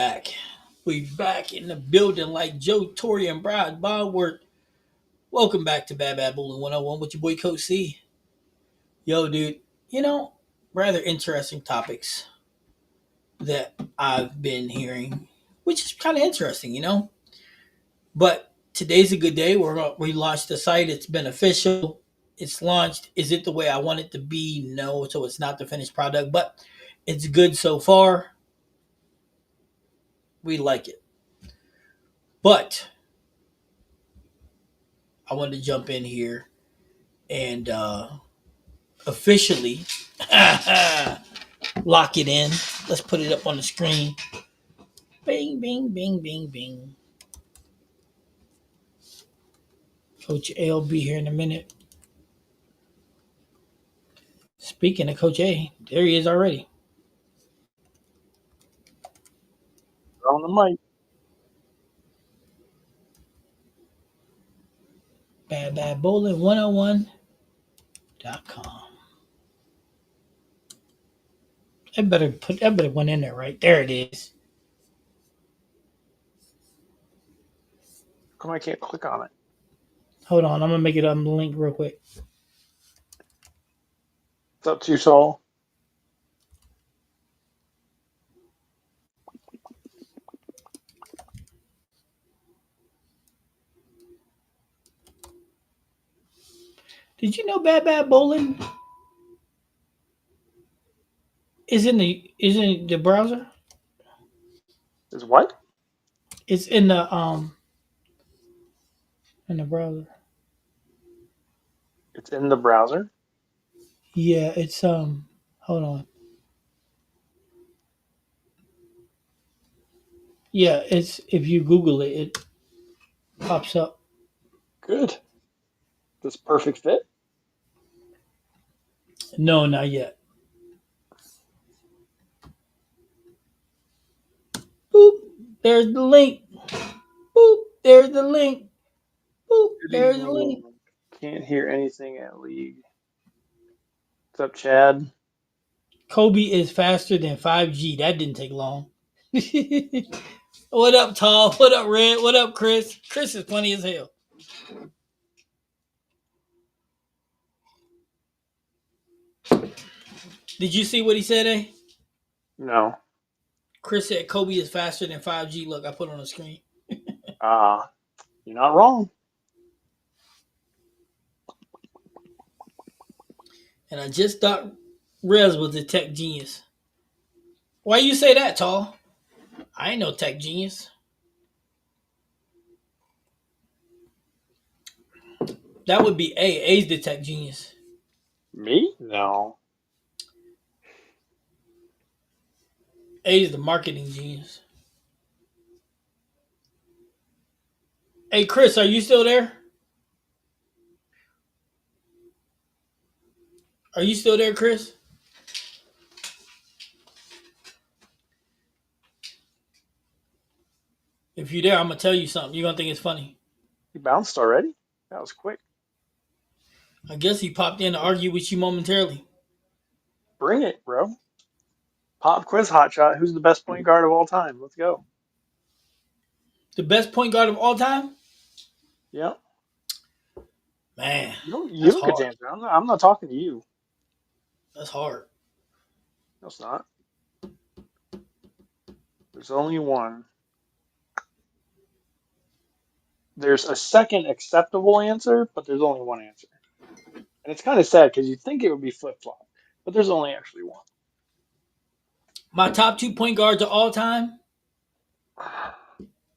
back. We back in the building like Joe Torre and Brad Baldwin. Welcome back to Bad Bad Bowling 101 with your boy Coach C. Yo, dude, you know, rather interesting topics that I've been hearing, which is kind of interesting. But today's a good day. We launched the site. It's been official. It's launched. Is it the way I want it to be? No. So it's not the finished product, but it's good so far. We like it. But I wanted to jump in here and officially lock it in. Let's put it up on the screen. Bing, bing, bing, bing, bing. Coach A will be here in a minute. Speaking of Coach A, there he is already. On the mic. Bad Bad Bowling 101.com. I better went in there right. There it is. How come I can't click on it? Hold on, I'm gonna make it up the link real quick. It's up to Saul. Did you know Bad Bad Bowling is in the browser? Is what? It's in the browser. It's in the browser. Yeah, it's hold on. Yeah, it's if you Google it, it pops up. Good. This perfect fit. No, not yet. Boop, there's the link. Boop, there's the link. Boop, Good there's the evening. link. Can't hear anything at league. What's up, Chad? Kobe is faster than 5G. That didn't take long. What up, Tall? What up, Red? What up, Chris? Chris is funny as hell. Did you see what he said, eh? No. Chris said Kobe is faster than 5G. Look, I put it on the screen. Ah, you're not wrong. And I just thought Rez was a tech genius. Why you say that, Tall? I ain't no tech genius. That would be A. A's the tech genius. Me? No. A's the marketing genius. Hey, Chris, are you still there? Are you still there, Chris? If you're there, I'm gonna tell you something. You're gonna think it's funny. You bounced already? That was quick. I guess he popped in to argue with you momentarily. Bring it, bro. Pop quiz hotshot. Who's the best point guard of all time? Let's go. The best point guard of all time? Yep. Man, You that's don't get to hard. answer. I'm not talking to you. That's hard. No, it's not. There's only one. There's a second acceptable answer, but there's only one answer. And it's kind of sad because you'd think it would be flip flop, but there's only actually one. My top two point guards of all time: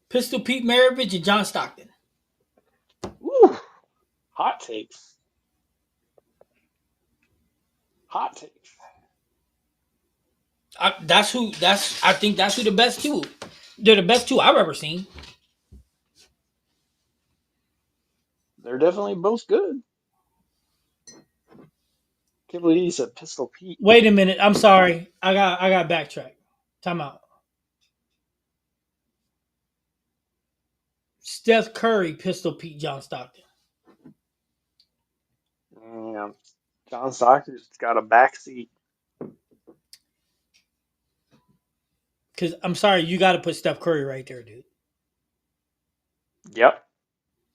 Pistol Pete Maravich and John Stockton. Woo! Hot takes. Hot takes. That's who. That's I think that's who the best two. They're the best two I've ever seen. They're definitely both good. Can't believe you said Pistol Pete. Wait a minute. I'm sorry. I got backtrack. Time out. Steph Curry, Pistol Pete, John Stockton. Yeah. John Stockton's got a backseat. Because I'm sorry, you got to put Steph Curry right there, dude. Yep,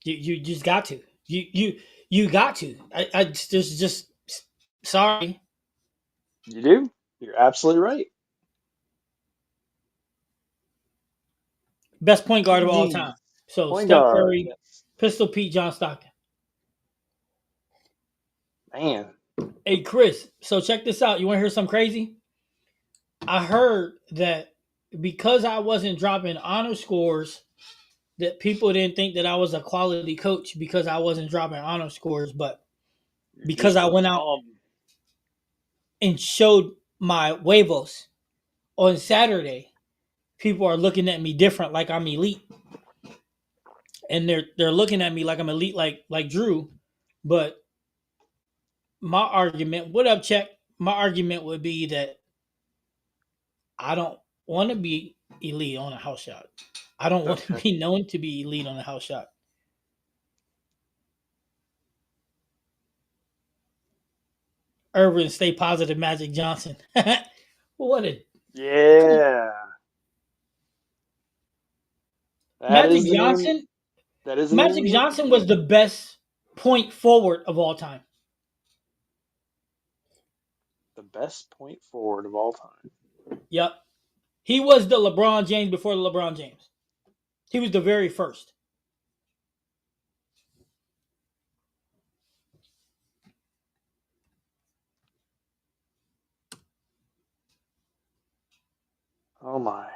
You just got to. You got to. I just sorry. you do. You're absolutely right. Best point guard of all time. PG's So point Steph guard. Curry, Yes, Pistol Pete, John Stockton. man. Hey Chris, so check this out. You want to hear something crazy? I heard that because I wasn't dropping honor scores, that people didn't think that I was a quality coach because I wasn't dropping honor scores, but You're because just I a went out bum. and showed my huevos on Saturday, people are looking at me different, like I'm elite, and they're looking at me like I'm elite, like Drew. But my argument, what up, check? My argument would be that I don't want to be elite on a house shot. I don't want to Okay. be known to be elite on a house shot. Irvin, stay positive, Magic Johnson. What a come on. Yeah, that is Magic the name. Johnson. That is the name of Magic the Johnson was game. the best point forward of all time. The best point forward of all time. Yep. He was the LeBron James before the LeBron James. He was the very first. Oh my.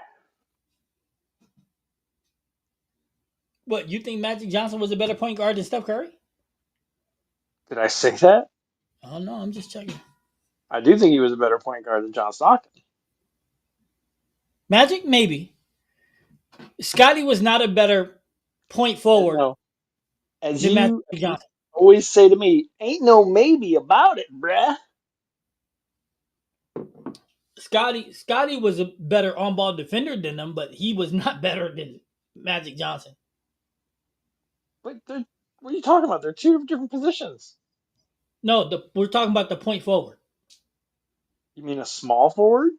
What, you think Magic Johnson was a better point guard than Steph Curry? Did I say that? I don't know. I'm just checking. I do think he was a better point guard than John Stockton. Magic, maybe. Scotty was not a better point And forward no, as than Magic you Johnson. always say to me, ain't no maybe about it, bruh. Scotty was a better on ball defender than them, but he was not better than Magic Johnson. But what are you talking about? They're two different positions. No, we're talking about the point forward. You mean a small forward?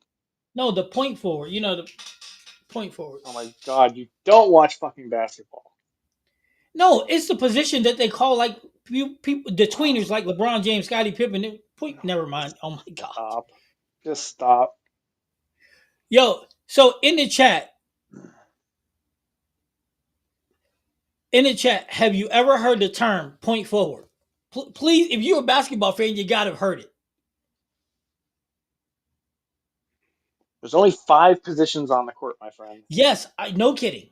No, the point forward. You know the point forward. Oh my God, you don't watch fucking basketball. No, it's the position that they call like people the tweeners like LeBron James, Scottie Pippen. No, Never mind. just Oh my god. stop. Just stop. Yo, so in the chat, have you ever heard the term point forward? Please, if you're a basketball fan, you gotta have heard it. There's only five positions on the court, my friend. Yes, no kidding.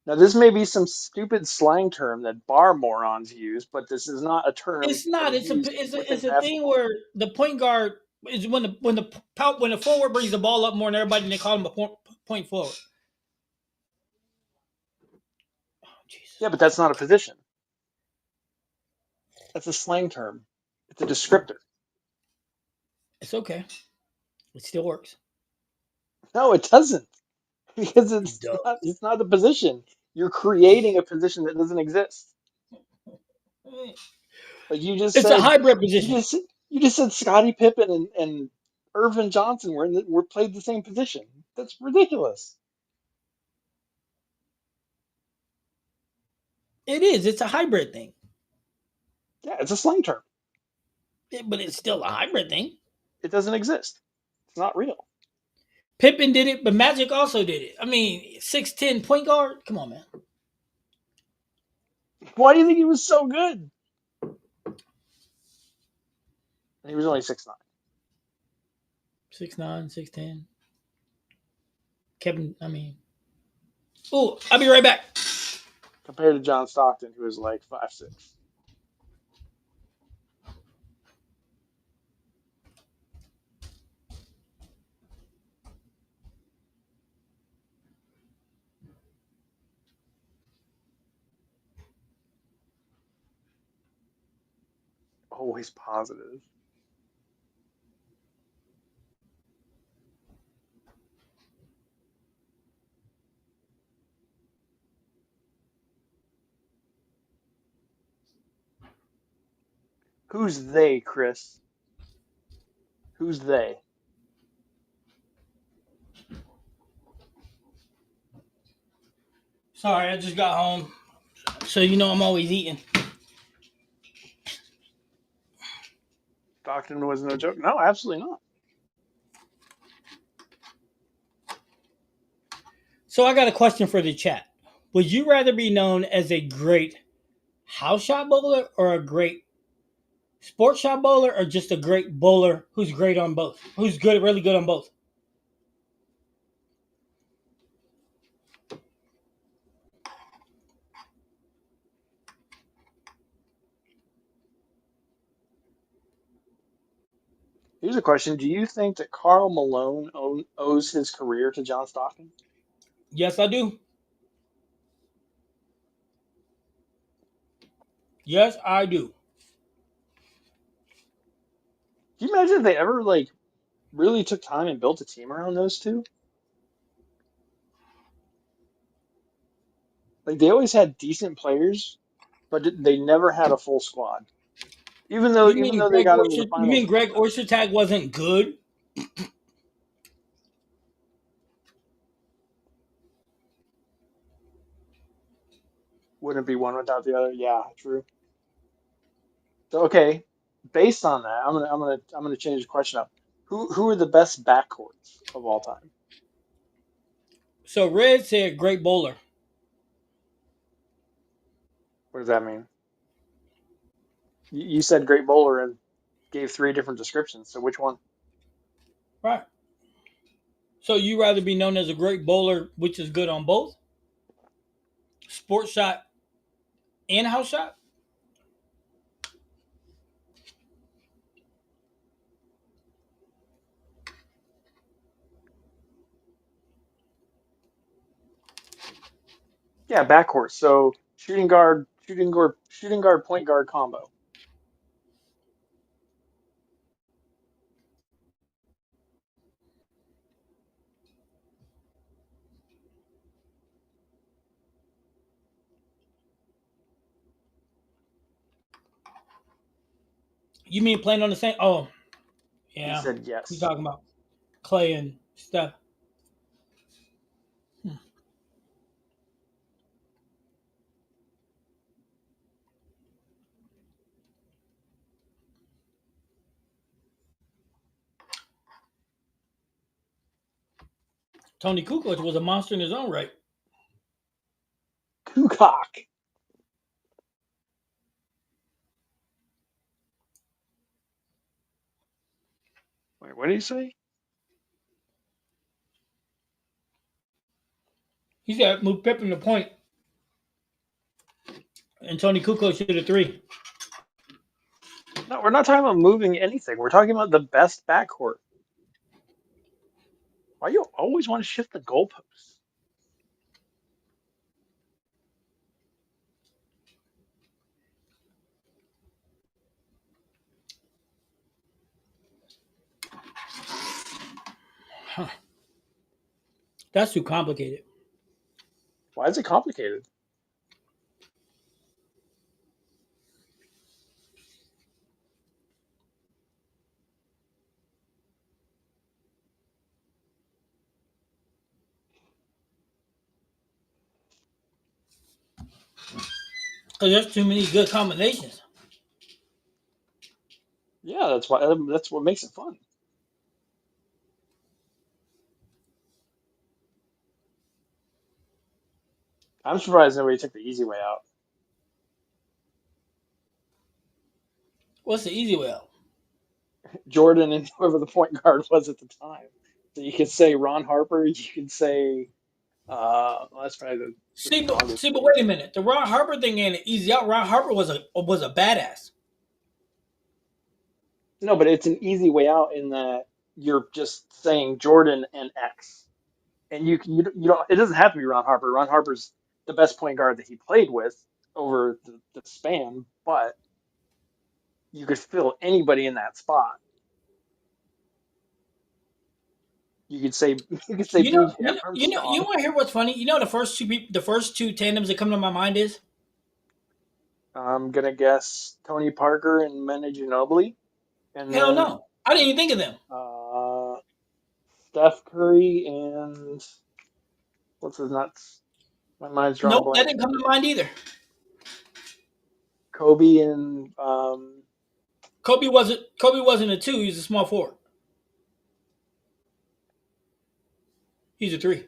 Now, this may be some stupid slang term that bar morons use, but this is not a term It's that not. is used It's within a thing basketball. where the point guard is when the forward brings the ball up more than everybody, and they call him a point forward. Oh, Jesus Yeah, but that's Christ. not a position. That's a slang term. It's a descriptor. It's okay. It still works. No, it doesn't, because It it's not. does. It's not the position. You're creating a position that doesn't exist. Like you just It's a said, hybrid you position. just you just said Scottie Pippen and Irvin Johnson were played the same position. That's ridiculous. It is. It's a hybrid thing. Yeah, it's a slang term. But it's still a hybrid thing. It doesn't exist. It's not real. Pippen did it, but Magic also did it. I mean, 6'10" point guard. Come on, man. Why do you think he was so good? He was only 6'9". 6'9", 6'10". Kevin, I mean. Oh, I'll be right back. Compared to John Stockton, who was like 5'6". Always positive. Who's they, Chris? Who's they? Sorry, I just got home. So you know I'm always eating. Stockton was no joke. No, absolutely not. So I got a question for the chat. Would you rather be known as a great house shot bowler or a great sports shot bowler or just a great bowler who's great on both? Who's good, really good on both? Here's a question: do you think that Carl Malone owes his career to John Stockton? Yes, I do. Yes, I do. Can you imagine if they ever like really took time and built a team around those two? Like they always had decent players, but they never had a full squad. Even though they got into the You finals mean a few Greg times, Ostertag wasn't good? wouldn't be one without the other. Yeah, true. So okay, based on that, I'm gonna change the question up. Who are the best backcourts of all time? So Red said great bowler. What does that mean? You said great bowler and gave three different descriptions. So which one? Right. So you rather be known as a great bowler, which is good on both sports shot and house shot? Yeah, backcourt. So shooting guard, point guard combo. You mean playing on the same? Oh, He yeah. said We yes. talking about Clay and Steph. Hmm. Tony Kukoc was a monster in his own right. Kukoc. Wait, what did he say? He said move Pippen to point, and Tony Kukoc should have three. No, we're not talking about moving anything. We're talking about the best backcourt. Why you always want to shift the goalposts? Huh. That's too complicated. Why is it complicated? Because there's too many good combinations. Yeah, that's what makes it fun. I'm surprised nobody took the easy way out. What's the easy way out? Jordan and whoever the point guard was at the time. So you could say Ron Harper. You could say well, that's probably the strongest See, but case. wait a minute. The Ron Harper thing ain't easy out. Ron Harper was a badass. No, but it's an easy way out in that you're just saying Jordan and X, and you don't. It doesn't have to be Ron Harper. Ron Harper's the best point guard that he played with over the span, but you could fill anybody in that spot. You could say you could say B.J. You Armstrong. want to hear what's funny? You know the first two tandems that come to my mind is I'm gonna guess Tony Parker and Manu Ginobili, and hell then no. I didn't even think of them. uh, Steph Curry and what's his nuts? My mind's drawing a Nope, that blank. didn't come to mind either. Kobe and Kobe wasn't a two. He's a small forward. He's a three.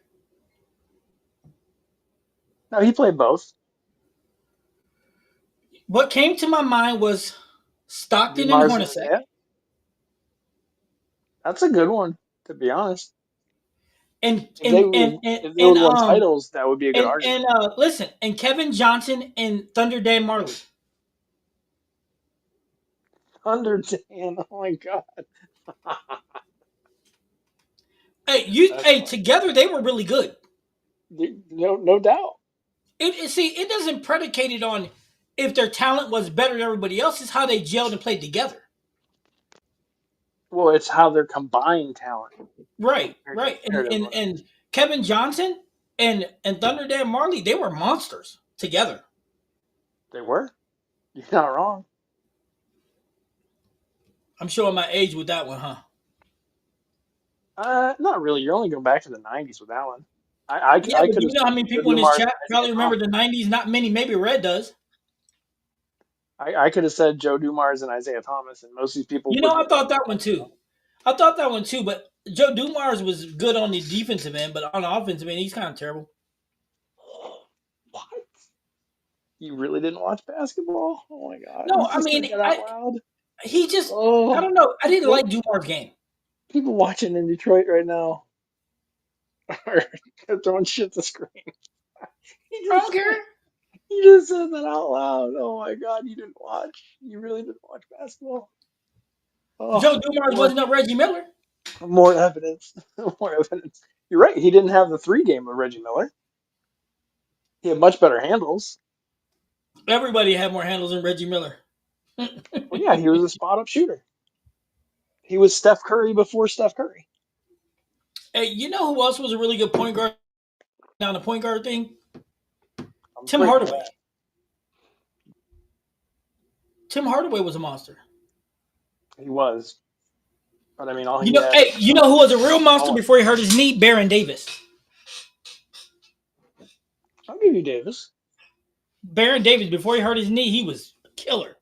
no, he played both. What came to my mind was Stockton and Dumars and Hornacek, Isaiah. That's a good one, to be honest. and If they and would and have and if they would and have won um titles, that would be a good argument. listen, and Kevin Johnson and Thunder Dan Marley. Under Dan, oh my god, that's Hey, funny. together they were really good. No, no doubt. It doesn't predicate it on if their talent was better than everybody else. It's how they gelled and played together. Well, it's how their combined talent compared to Right, comparative. and Kevin Johnson and Thunder Dan Marley, they were monsters together. They were. You're not wrong. I'm showing my age with that one, huh? Not really. You're only going back to the '90s with that one. Yeah, I but could you have know how said many Joe people in this Dumars and chat Isaiah probably remember Thomas. the '90s? Not many. Maybe Red does. I could have said Joe Dumars and Isaiah Thomas, and most of these people You know, wouldn't I have known thought who that I'm one talking too. about. I thought that one too, but Joe Dumars was good on the defensive end, but on the offensive end, he's kind of terrible. What? You really didn't watch basketball? Oh my God! No, You I just said mean, that out loud. he just, I Oh, don't know. I didn't don't like Dumars' game. people watching in Detroit right now are throwing shit at the screen. He I just don't care. you just said that out loud. Oh my God! You didn't watch. You really didn't watch basketball. Oh, Joe Dumars more wasn't no Reggie Miller. more evidence. More evidence. You're right. He didn't have the three game of Reggie Miller. He had much better handles. Everybody had more handles than Reggie Miller. Well, yeah, he was a spot up shooter. He was Steph Curry before Steph Curry. Hey, you know who else was a really good point guard down the point guard thing? On Tim Breakpoint, Hardaway. Tim Hardaway was a monster. he was. But I mean, all You he know, had hey, was you know who was a real monster Owen. before he hurt his knee? Baron Davis. I'll give you Davis. Baron Davis, before he hurt his knee, he was a killer.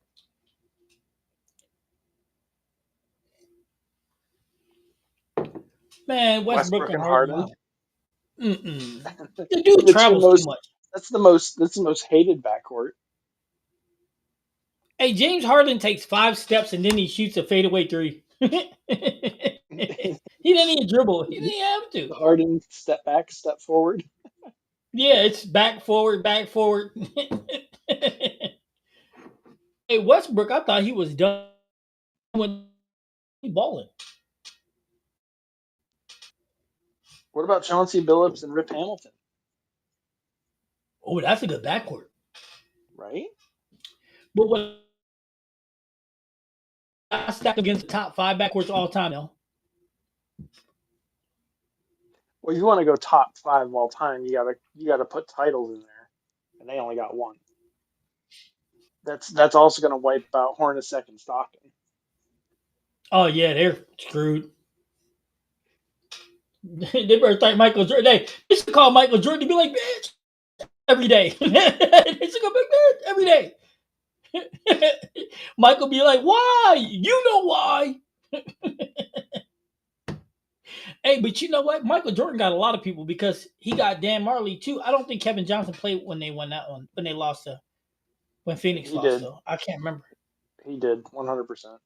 Man, Westbrook Westbrook and and Harden. Harden. Wow. The dude The two travels too most. much. That's the most hated backcourt. Hey, James Harden takes 5 steps and then he shoots a fadeaway three. He didn't even dribble. He didn't have to. Harden step back, step forward. Yeah, it's back forward, back forward. Hey, Westbrook, I thought he was done with balling. What about Chauncey Billups and Rip Hamilton? Oh, that's a good backcourt. Right? But what I stack against the top 5 backcourts all time now. Well, you want to go top five of all time, you gotta put titles in there, and they only got one. That's also gonna wipe out Hornacek and Stockton. Oh yeah, they're screwed. They better thank Michael Jordan. They should call Michael Jordan to be like, bitch, every day. They should go back there every day. Michael be like, why? You know why. Hey, but you know what? Michael Jordan got a lot of people because he got Dan Marley too. I don't think Kevin Johnson played when they won that one, when they lost to, when Phoenix He lost did. though. I can't remember. He did 100%.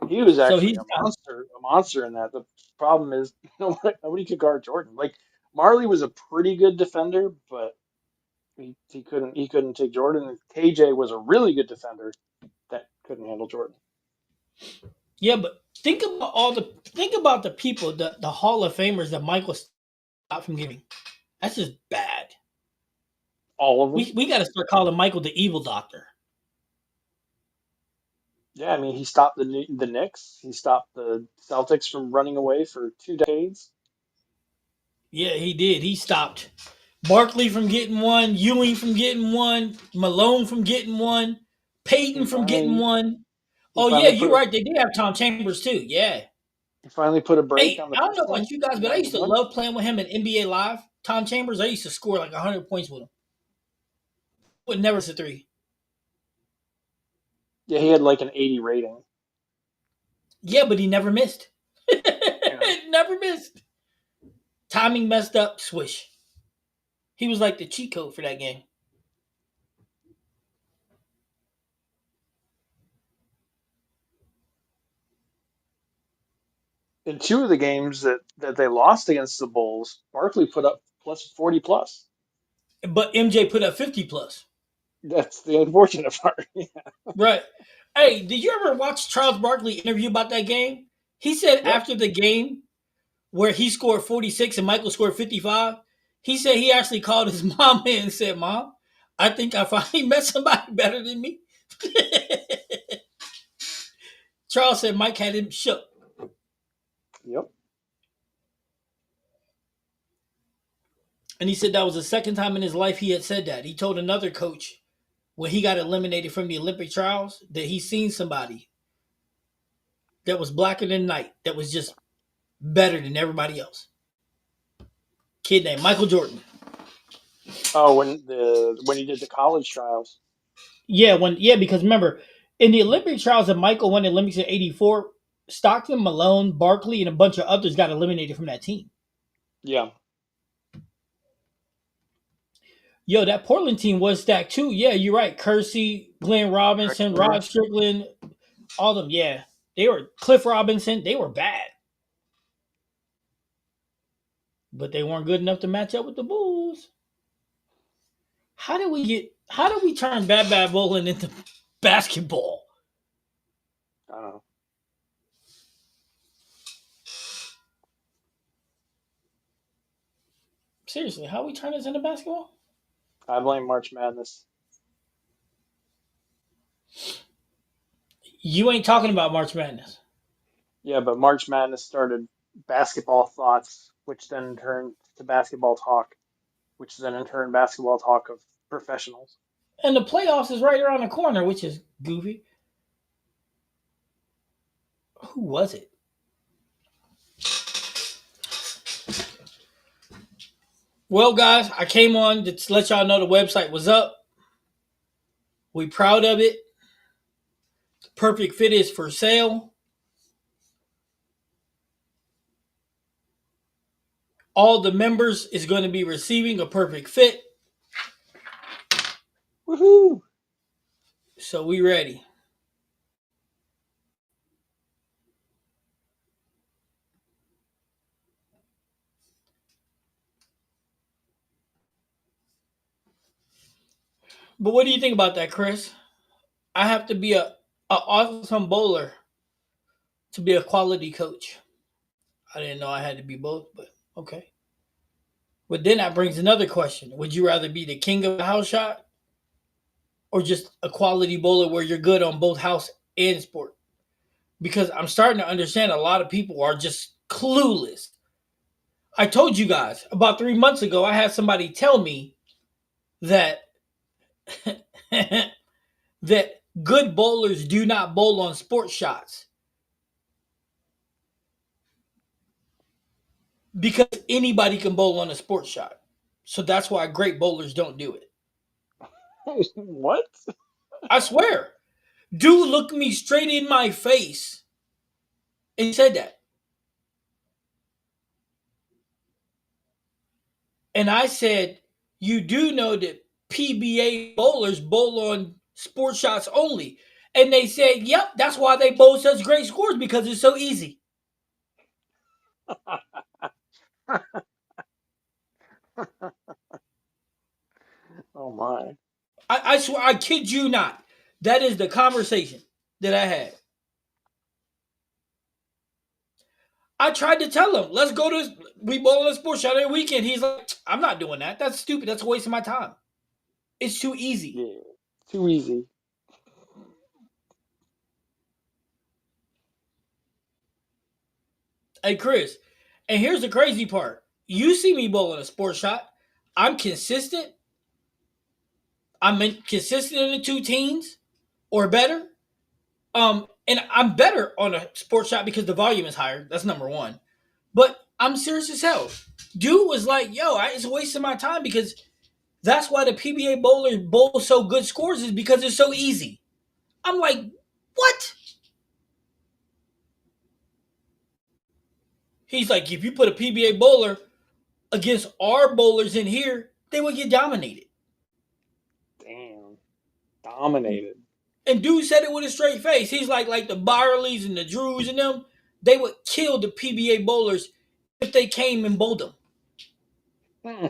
He was So actually he's got, a monster in that. The problem is nobody could guard Jordan. Like Marley was a pretty good defender, but he couldn't take Jordan. And KJ was a really good defender that couldn't handle Jordan. yeah, but think about the people, the Hall of Famers that Michael stopped from giving. That's just bad. All of them. We got to start calling Michael the evil doctor. Yeah, I mean he stopped the Knicks. He stopped the Celtics from running away for 2 decades. Yeah, he did. He stopped Barkley from getting one, Ewing from getting one, Malone from getting one, He Peyton from getting finally one. he Oh yeah, finally you're right. They did have Tom Chambers too. Yeah. put a break Hey, on the I don't know about Pistons you guys, in but I used to '91. love playing with him in NBA Live. Tom Chambers, I used to score like 100 points with him. Would never miss a three. Yeah, he had like an 80 rating. Yeah, but he never missed. Yeah. Never missed. Timing messed up, swish. He was like the cheat code for that game. In two of the games that they lost against the Bulls, Barkley put up plus 40 plus. But MJ put up 50 plus. That's the unfortunate part. Right. Hey, did you ever watch Charles Barkley interview about that game? He said Yep. after the game where he scored 46 and Michael scored 55, he said he actually called his mom in and said, Mom, I think I finally met somebody better than me. Charles said Mike had him shook. Yep. And he said that was the second time in his life he had said that. He told another coach when he got eliminated from the Olympic trials that he seen somebody that was blacker than night, that was just better than everybody else. Kid named Michael Jordan. Oh, when he did the college trials. Yeah, because remember, in the Olympic trials that Michael won the Olympics in '84, Stockton, Malone, Barkley, and a bunch of others got eliminated from that team. Yeah. Yo, that Portland team was stacked too. Yeah, you're right. Kersey, Glenn Robinson, Drexler. Rod Strickland, all of them. Yeah, they were Cliff Robinson. They were bad, but they weren't good enough to match up with the Bulls. How did we get? How did we turn bad bowling into basketball? I don't know. Seriously, how we turn this into basketball? I blame March Madness. You ain't talking about March Madness. Yeah, but March Madness started basketball thoughts, which then turned to basketball talk, which then in turn basketball talk of professionals. And the playoffs is right around the corner, which is goofy. Who was it? Well, guys, I came on to let y'all know the website was up. We proud of it. Perfect Fit is for sale. All the members is going to be receiving a perfect fit. Woohoo! So we ready. But what do you think about that, Chris? I have to be a awesome bowler to be a quality coach. I didn't know I had to be both, but okay. But then that brings another question. Would you rather be the king of the house shot or just a quality bowler where you're good on both house and sport? Because I'm starting to understand a lot of people are just clueless. I told you guys about 3 months ago, I had somebody tell me that that good bowlers do not bowl on sport shots because anybody can bowl on a sport shot. So that's why great bowlers don't do it. What? I swear. Dude looked me straight in my face and said that. And I said, you do know that PBA bowlers bowl on sport shots only. And they said, yep, that's why they bowl such great scores because it's so easy. Oh my. I swear, I kid you not. That is the conversation that I had. I tried to tell him, let's go to, we bowl on a sports shot every weekend. He's like, I'm not doing that. That's stupid. That's a waste of my time. It's too easy. Yeah. Too easy. Hey, Chris, and here's the crazy part. You see me bowling a sports shot. I'm consistent. Consistent in the two teens or better. And I'm better on a sports shot because the volume is higher. That's number one. But I'm serious as hell. Dude was like, "Yo, it's wasting my time because that's why the PBA bowlers bowl so good scores is because it's so easy." I'm like, "What?" He's like, "If you put a PBA bowler against our bowlers in here, they would get dominated." Damn. Dominated. And dude said it with a straight face. He's like the Byerleys and the Drews and them, they would kill the PBA bowlers if they came and bowled them. Hmm.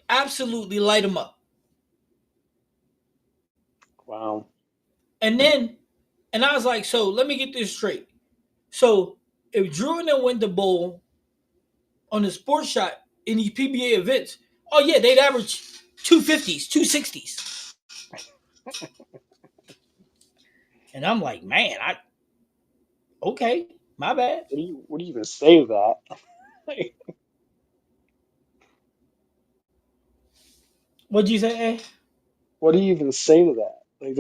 Absolutely light them up. Wow. And then, and I was like, so let me get this straight. So if Drew and them went to bowl on the sports shot in these PBA events, oh yeah, they'd average 250s, 260s. And I'm like, man, okay, my bad. What do you even say to that? Like, What'd you say? Eh? what do you even say to that? Like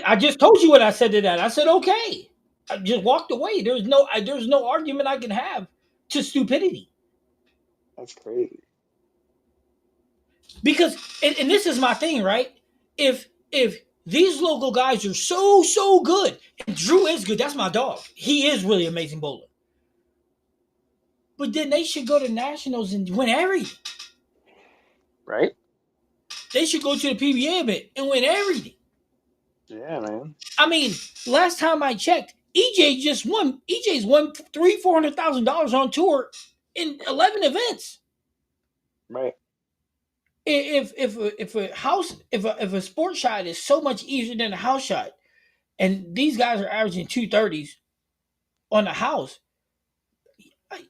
I just told you what I said to that. I said okay. I just walked away. There's no argument I can have to stupidity that's crazy. because and this is my thing, right? If these local guys are so good, and Drew is good. That's my dog. He is really amazing bowler. But then they should go to nationals and win everything. Right? They should go to the PBA event and win everything. Yeah, man. I mean, last time I checked, EJ just won. EJ's won $400,000 on tour in 11 events. Right. If a sports shot is so much easier than a house shot, and these guys are averaging 230s on the house,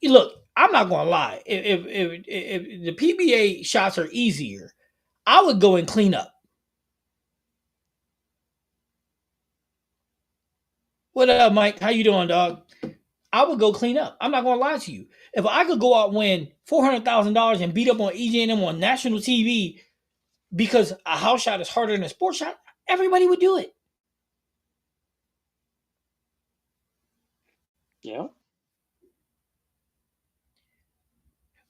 look, I'm not gonna lie. If the PBA shots are easier, I would go and clean up. What up, Mike? How you doing, dog? I would go clean up. I'm not gonna lie to you. If I could go out and win $400,000 and beat up on EJ and them on national TV because a house shot is harder than a sports shot, everybody would do it. Yeah.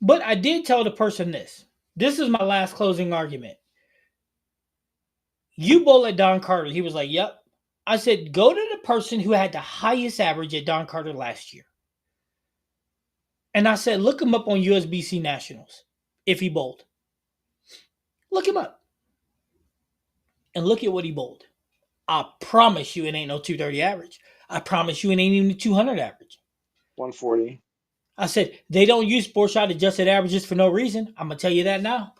But I did tell the person this. This is my last closing argument. You bowl at Don Carter. He was like, "Yep." I said, "Go to the person who had the highest average at Don Carter last year." And I said, "Look him up on USBC Nationals if he bowled. Look him up and look at what he bowled. I promise you it ain't no 230 average. I promise you it ain't even the 200 average." 140. I said, "They don't use sports shot adjusted averages for no reason. I'm going to tell you that now."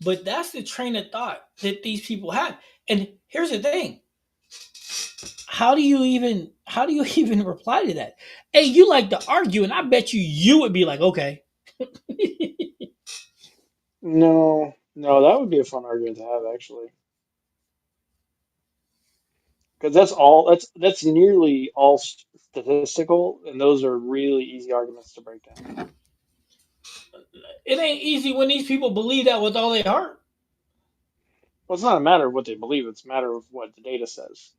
But that's the train of thought that these people have. And here's the thing. How do you even reply to that? Hey, you like to argue, and I bet you would be like, okay. No, no, that would be a fun argument to have actually, because that's nearly all statistical, and those are really easy arguments to break down. It ain't easy when these people believe that with all their heart. Well, it's not a matter of what they believe; it's a matter of what the data says.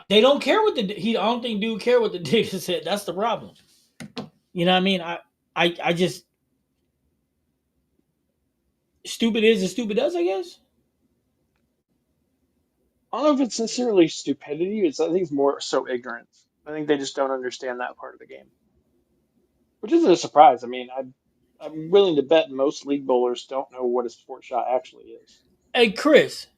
They don't care what I don't think dude care what the data said. That's the problem. You know what I mean? I just stupid is as stupid does, I guess. I don't know if it's necessarily stupidity. I think it's more so ignorance. I think they just don't understand that part of the game, which isn't a surprise. I mean, I'm willing to bet most league bowlers don't know what a sport shot actually is. Hey Chris,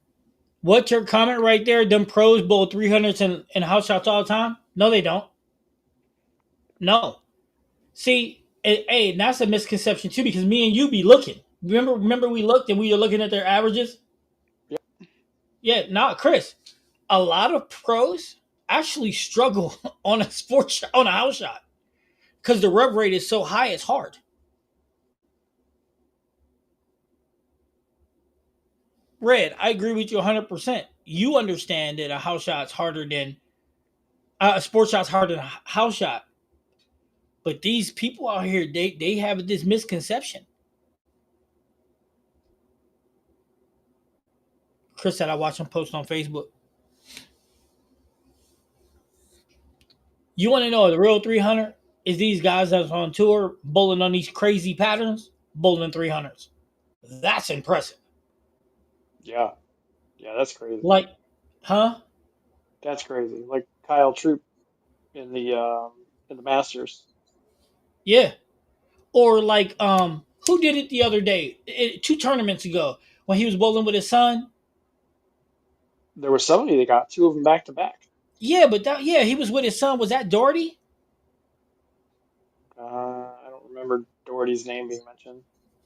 what's your comment right there? Them pros bowl 300s and house shots all the time? No, they don't. No. See, hey, that's a misconception too because me and you be looking. Remember we looked and we were looking at their averages. Yeah, Yeah, not Chris. A lot of pros actually struggle on a on a house shot because the rev rate is so high. It's hard. Red, I agree with you 100%. You understand that a house shot's harder than a sports shot's harder than a house shot. But these people out here, they have this misconception. Chris said I watch him post on Facebook. You want to know the real 300 is these guys that's on tour bowling on these crazy patterns, bowling 300s. That's impressive. Yeah, yeah, that's crazy. Like, huh? That's crazy. Like Kyle Troop in the Masters. Yeah. Or like, who did it the other day? 2 tournaments ago when he was bowling with his son. There was somebody that got two of them back to back. Yeah, but that, yeah, he was with his son. Was that Doherty? I don't remember Doherty's name being mentioned.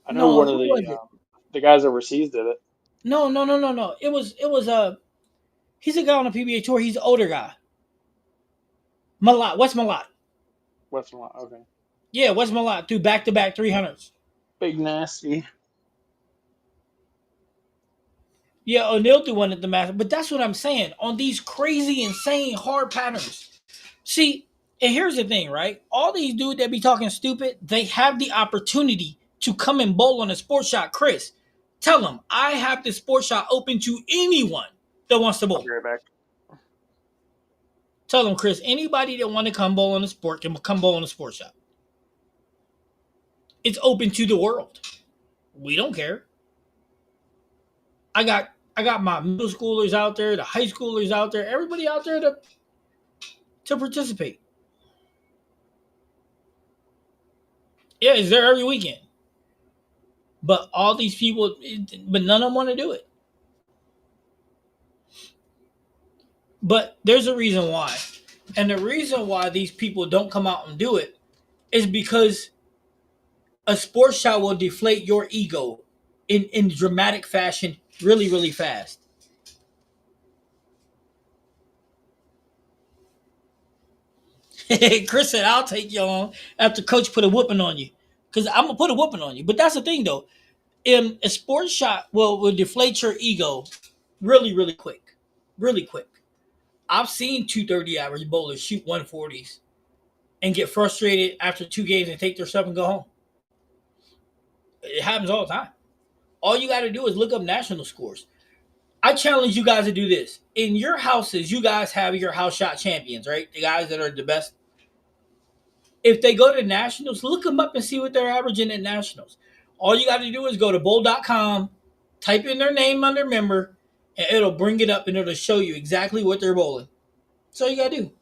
I know No, one of who was it? the guys overseas did it. No, no, no, no, no. It was he's a guy on the PBA tour. He's an older guy. Malat, West Malat. Western, okay. Yeah, West Malat threw back to back 300s. Big nasty. Yeah, O'Neal threw one at the Masters. But that's what I'm saying. On these crazy, insane, hard patterns. See, and here's the thing, right? All these dudes that be talking stupid, they have the opportunity to come and bowl on a sports shot. Chris, tell them I have the sports shot open to anyone that wants to I'll be bowl. right back. Tell them, Chris, anybody that want to come bowl on a sport can come bowl on a sports shop. It's open to the world. We don't care. I got my middle schoolers out there, the high schoolers out there, everybody out there to participate. Yeah, it's there every weekend. But all these people, but none of them want to do it. But there's a reason why. And the reason why these people don't come out and do it is because a sports shot will deflate your ego in dramatic fashion really, really fast. Chris said, I'll take you on after coach put a whooping on you. Because I'm going to put a whooping on you. But that's the thing, though. A sports shot will deflate your ego really, really quick. Really quick. I've seen 230 average bowlers shoot 140s and get frustrated after 2 games and take their stuff and go home. It happens all the time. All you got to do is look up national scores. I challenge you guys to do this. In your houses, you guys have your house shot champions, right? The guys that are the best. If they go to nationals, look them up and see what they're averaging at nationals. All you got to do is go to bowl.com, type in their name under member, and it'll bring it up and it'll show you exactly what they're bowling. That's all you got to do.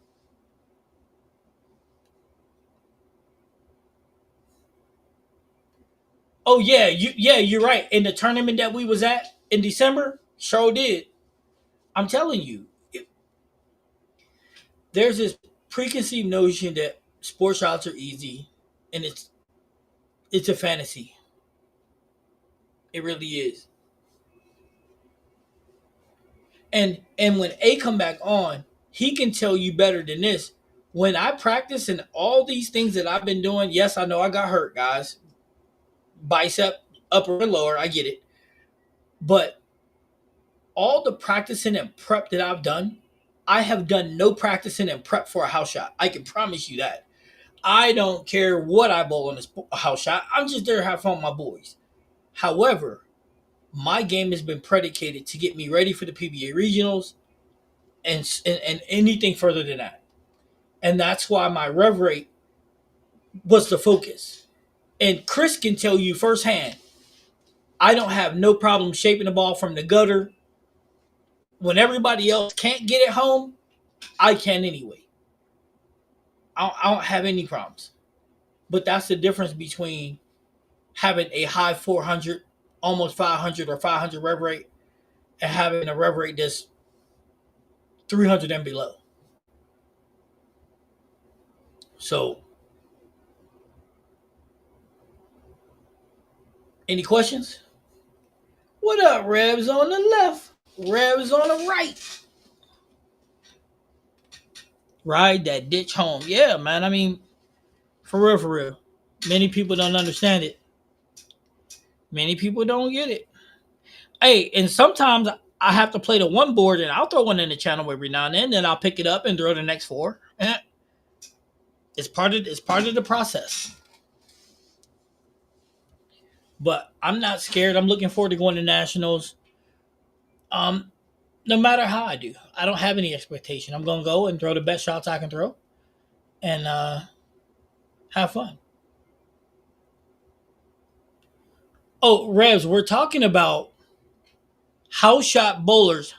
Oh yeah, you're right. In the tournament that we was at in December, sure did. I'm telling you, there's this preconceived notion that sports shots are easy, and it's a fantasy. It really is. And when A come back on, he can tell you better than this. When I practice and all these things that I've been doing, yes, I know I got hurt, guys. Bicep, upper and lower, I get it. But all the practicing and prep that I've done, I have done no practicing and prep for a house shot. I can promise you that. I don't care what I bowl on a house shot. I'm just there to have fun with my boys. However, my game has been predicated to get me ready for the PBA regionals and anything further than that. And that's why my rev rate was the focus. And Chris can tell you firsthand, I don't have no problem shaping the ball from the gutter. When everybody else can't get it home, I can anyway. I don't have any problems. But that's the difference between having a high 400, almost 500 or 500 rev rate, and having a rev rate that's 300 and below. So, any questions? What up, Revs on the left? Revs on the right. Ride that ditch home. Yeah, man. I mean, for real, for real. Many people don't understand it. Many people don't get it. Hey, and sometimes I have to play the one board and I'll throw one in the channel every now and then I'll pick it up and throw the next four. It's part of the process. But I'm not scared. I'm looking forward to going to nationals. Um, no matter how I do, I don't have any expectation. I'm gonna go and throw the best shots I can throw and have fun. Oh, Revs, we're talking about house shot bowlers.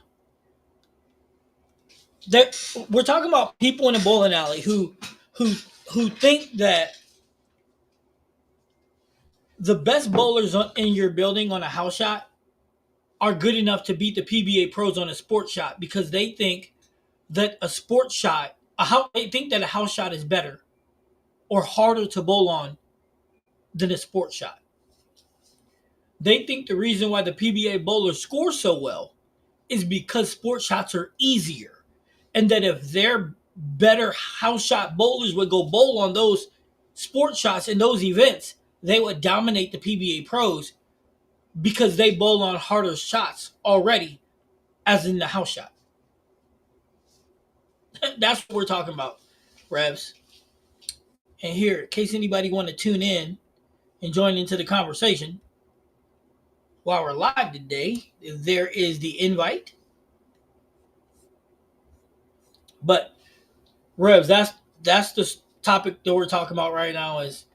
That we're talking about people in a bowling alley who who think that the best bowlers in your building on a house shot are good enough to beat the PBA pros on a sports shot because they think that a sports shot, they think that a house shot is better or harder to bowl on than a sports shot. They think the reason why the PBA bowlers score so well is because sports shots are easier, and that if their better house shot bowlers would go bowl on those sports shots in those events, they would dominate the PBA pros because they bowl on harder shots already, as in the house shot. That's what we're talking about, Revs. And here, in case anybody want to tune in and join into the conversation while we're live today, there is the invite. But Revs, that's the topic that we're talking about right now is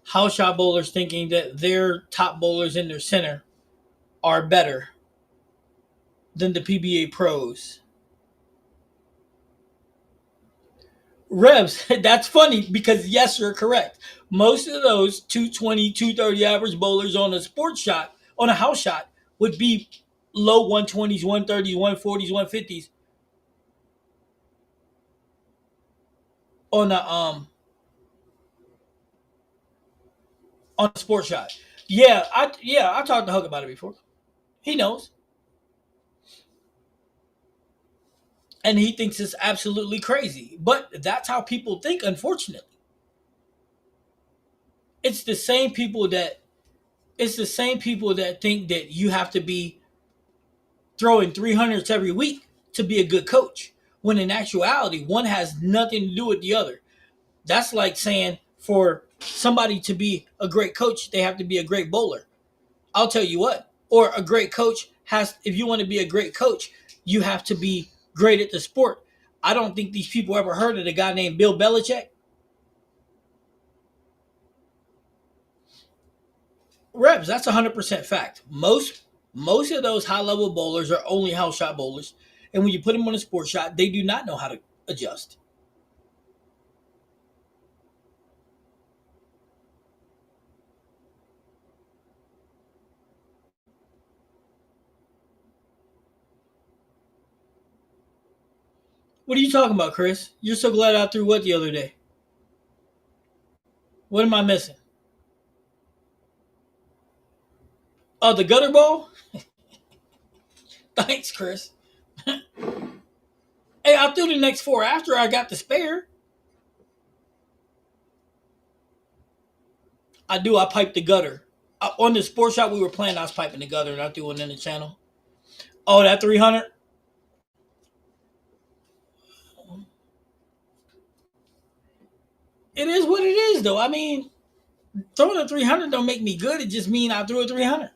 house shot bowlers thinking that their top bowlers in their center are better than the PBA pros. Revs, that's funny because yes, you're correct. Most of those 220, 230 average bowlers on a sports shot, on a house shot, would be low 120s, 130s, 140s, 150s on a sports shot. I talked to Hug about it before. He knows. And he thinks it's absolutely crazy. But that's how people think, unfortunately. It's the same people that it's the same people that think that you have to be throwing 300s every week to be a good coach. When in actuality, one has nothing to do with the other. That's like saying for somebody to be a great coach, they have to be a great bowler. I'll tell you what, or a great coach if you want to be a great coach, you have to be great at the sport. I don't think these people ever heard of a guy named Bill Belichick. Reps, that's 100% fact. Most of those high level bowlers are only house shot bowlers, and when you put them on a sports shot, they do not know how to adjust. What are you talking about, Chris? You're so glad I threw what the other day? What am I missing? Oh, the gutter ball? Thanks, Chris. Hey, I threw the next four after I got the spare. I do. I piped the gutter. On the sports shot we were playing, I was piping the gutter and I threw one in the channel. Oh, that 300? It is what it is, though. I mean, throwing a 300 don't make me good. It just mean I threw a 300.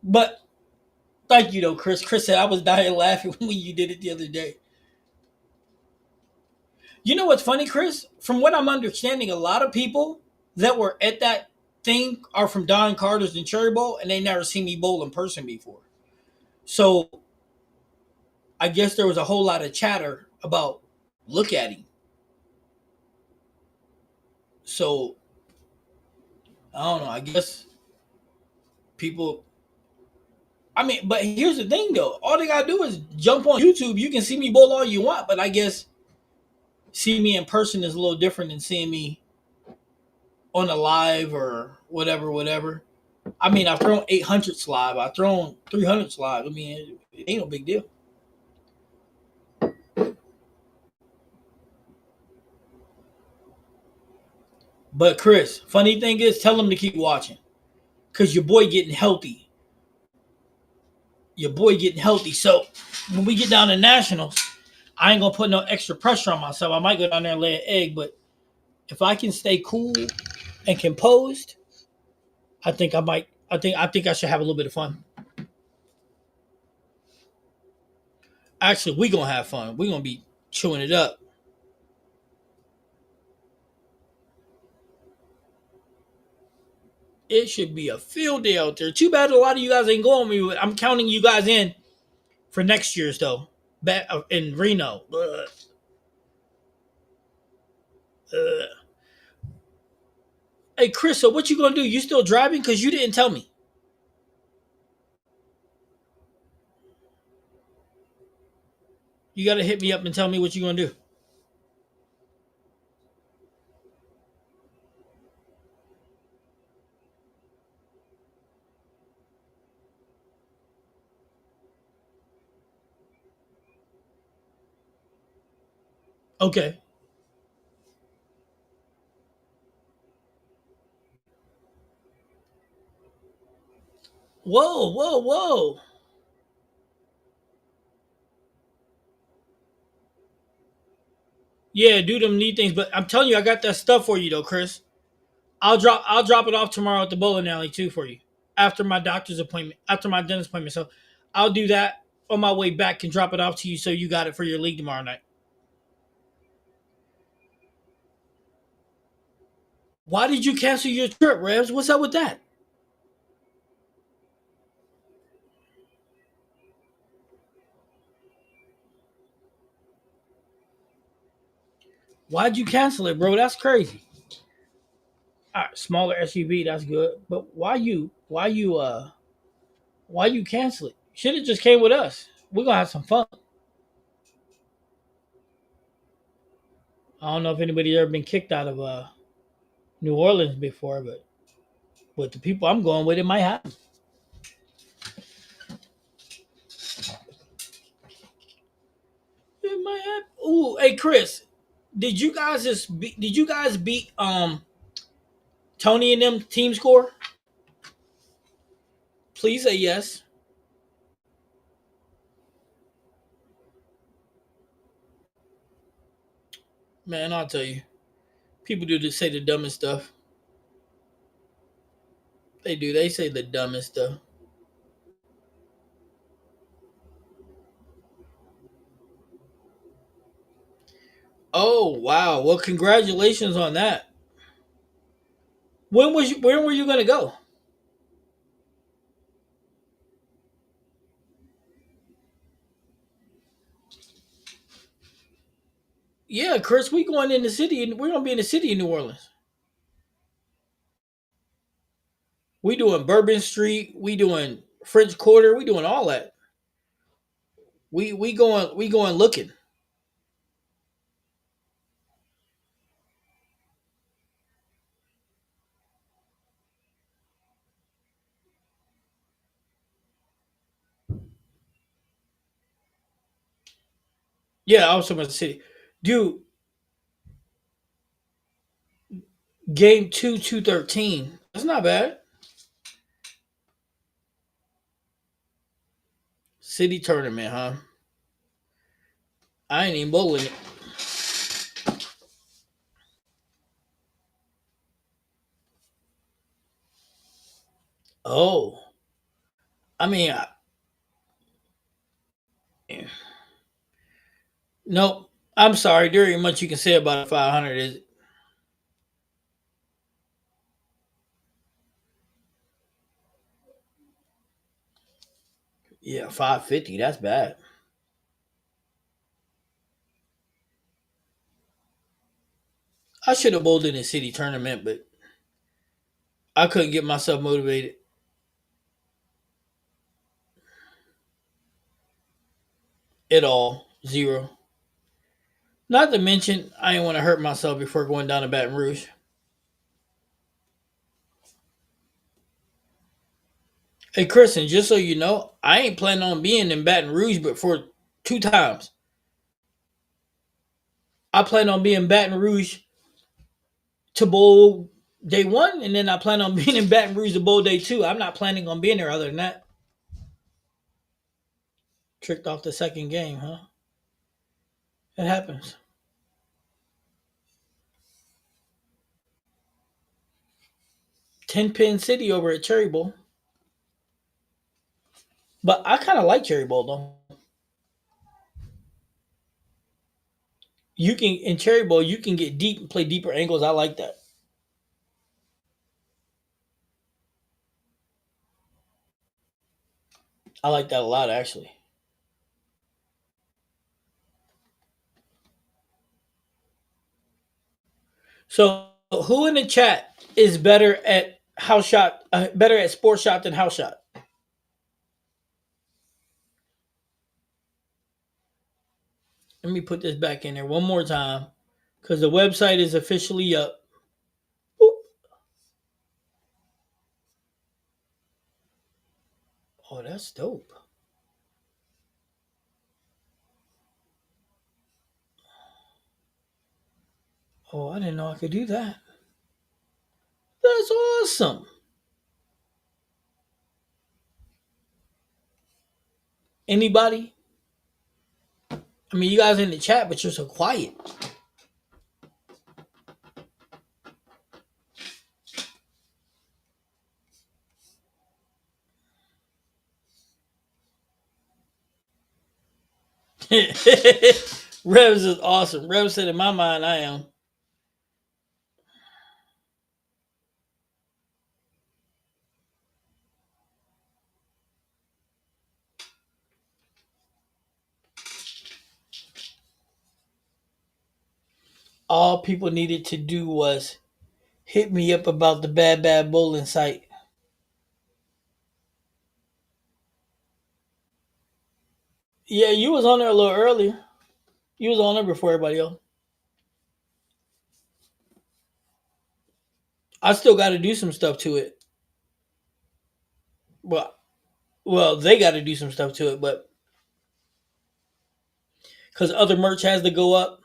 But thank you, though, Chris. Chris said I was dying laughing when you did it the other day. You know what's funny, Chris? From what I'm understanding, a lot of people that were at that thing are from Don Carter's and Cherry Bowl, and they never seen me bowl in person before. So I guess there was a whole lot of chatter about look at him. So I don't know. I guess people. I mean, but here's the thing, though. All they gotta do is jump on YouTube. You can see me bowl all you want, but I guess seeing me in person is a little different than seeing me on a live or whatever, whatever. I mean, I've thrown 800s live. I've thrown 300s live. I mean, it ain't no big deal. But Chris, funny thing is, tell them to keep watching because your boy getting healthy. Your boy getting healthy. So when we get down to nationals, I ain't gonna put no extra pressure on myself. I might go down there and lay an egg, but if I can stay cool and composed, I think I might. I think I should have a little bit of fun. Actually, we gonna have fun. We gonna be chewing it up. It should be a field day out there. Too bad a lot of you guys ain't going with me. I'm counting you guys in for next year's though. Back in Reno. Uh. Hey Chris, so what you gonna do? You still driving? Cause you didn't tell me. You gotta hit me up and tell me what you gonna do. Okay. Whoa, whoa, whoa. Yeah, do them neat things, but I'm telling you, I got that stuff for you though, Chris. I'll drop it off tomorrow at the bowling alley too for you. After my doctor's appointment, after my dentist appointment. So I'll do that on my way back and drop it off to you so you got it for your league tomorrow night. Why did you cancel your trip, Revs? What's up with that? Why'd you cancel it, bro? That's crazy. All right, smaller SUV, that's good. But why you cancel it? Should have just came with us. We're gonna have some fun. I don't know if anybody's ever been kicked out of New Orleans before, but with the people I'm going with, it might happen. It might happen. Ooh, hey Chris, did you guys beat Tony and them team score? Please say yes. Man, I'll tell you. People do say the dumbest stuff. They do. They say the dumbest stuff. Oh wow. Well, congratulations on that. When were you gonna go? Yeah, Chris, we going in the city and we're gonna be in the city of New Orleans. We doing Bourbon Street, we doing French Quarter, we doing all that. We going looking. Yeah, I was talking about the city. Dude, game 2 213. That's not bad. City tournament, huh? I ain't even bowling it. Oh. I mean, nope. I'm sorry. There ain't much you can say about a 500, is it? Yeah, 550. That's bad. I should have bowled in the city tournament, but I couldn't get myself motivated at all. Zero. Not to mention, I didn't want to hurt myself before going down to Baton Rouge. Hey, Kristen, just so you know, I ain't planning on being in Baton Rouge but for 2 times. I plan on being in Baton Rouge to bowl day one, and then I plan on being in Baton Rouge to bowl day two. I'm not planning on being there other than that. Tricked off the second game, huh? It happens. 10-pin city over at Cherry Bowl. But I kind of like Cherry Bowl, though. You can in cherry bowl you can get deep and play deeper angles. I like that. I like that a lot actually. So who in the chat is better at house shot? Better at sports shot than house shot? Let me put this back in there one more time because the website is officially up. Boop. Oh, that's dope. Oh, I didn't know I could do that. That's awesome. Anybody? I mean, you guys in the chat, but you're so quiet. Revs is awesome. Revs said, in my mind, I am. All people needed to do was hit me up about the bad bowling site. Yeah, you was on there a little earlier. You was on there before everybody else. I still got to do some stuff to it. Well, they got to do some stuff to it, but because other merch has to go up,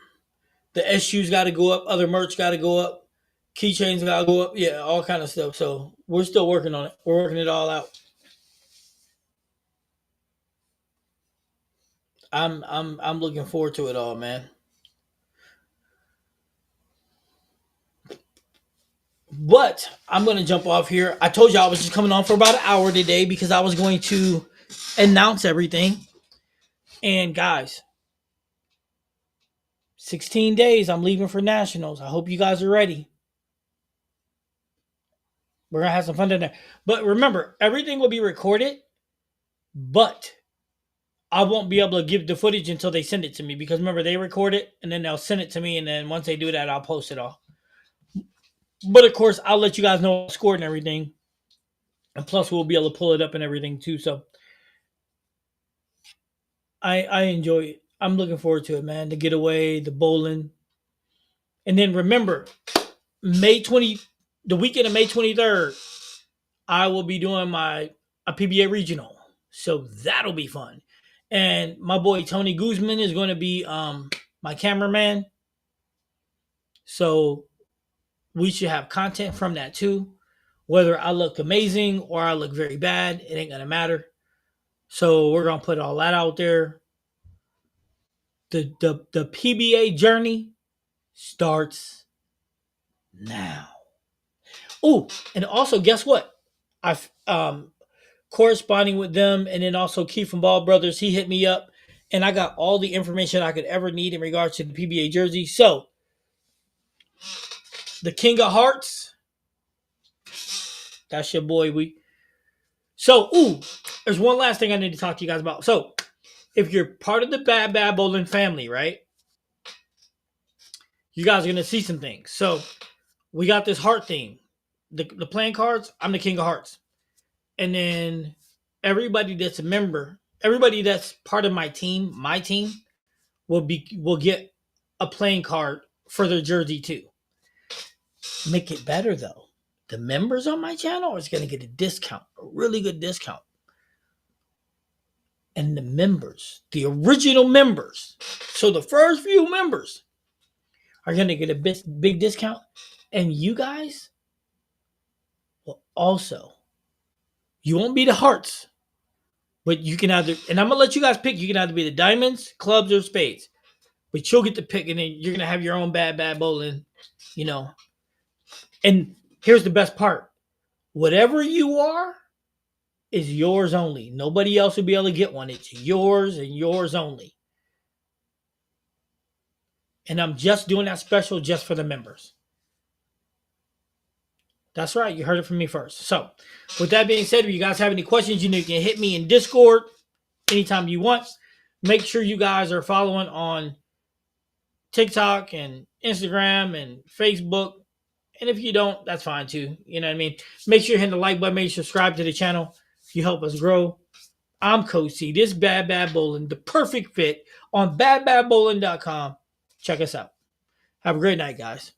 the SU's got to go up, other merch got to go up, keychains got to go up, yeah, all kind of stuff. So we're still working on it. We're working it all out. I'm looking forward to it all, man. But I'm gonna jump off here. I told you I was just coming on for about an hour today because I was going to announce everything. And guys, 16 days. I'm leaving for nationals. I hope you guys are ready. We're gonna have some fun down there. But remember, everything will be recorded, but I won't be able to give the footage until they send it to me because remember they record it and then they'll send it to me and then once they do that, I'll post it all. But of course, I'll let you guys know I scored and everything. And plus, we'll be able to pull it up and everything too. So I enjoy it. I'm looking forward to it, man. The getaway, the bowling, and then remember, May 20, the weekend of May 23rd, I will be doing a PBA regional, so that'll be fun. And my boy Tony Guzman is going to be my cameraman, so we should have content from that too. Whether I look amazing or I look very bad, it ain't gonna matter. So we're gonna put all that out there. The PBA journey starts now. Oh, and also guess what? I've corresponding with them, and then also Keith from Ball Brothers. He hit me up, and I got all the information I could ever need in regards to the PBA jersey. So the King of Hearts, that's your boy. There's one last thing I need to talk to you guys about. So if you're part of the Bad Bowling family, right? You guys are gonna see some things. So we got this heart thing. The playing cards, I'm the King of Hearts. And then everybody that's a member, everybody that's part of my team will get a playing card for their jersey too. Make it better though. The members on my channel is going to get a discount, a really good discount. And the members, the original members, so the first few members are going to get a big discount. And you guys will also, you won't be the hearts, but you can either, and I'm going to let you guys pick, you can either be the diamonds, clubs, or spades. But you'll get to pick, and then you're going to have your own bad bowling, you know. And here's the best part. Whatever you are is yours only. Nobody else will be able to get one. It's yours and yours only. And I'm just doing that special just for the members. That's right. You heard it from me first. So, with that being said, if you guys have any questions, you can hit me in Discord anytime you want. Make sure you guys are following on TikTok and Instagram and Facebook. And if you don't, that's fine too. You know what I mean? Make sure you hit the like button. Make sure you subscribe to the channel. You help us grow. I'm Coach C. This Bad Bad Bowling, the perfect fit on badbadbowling.com. Check us out. Have a great night, guys.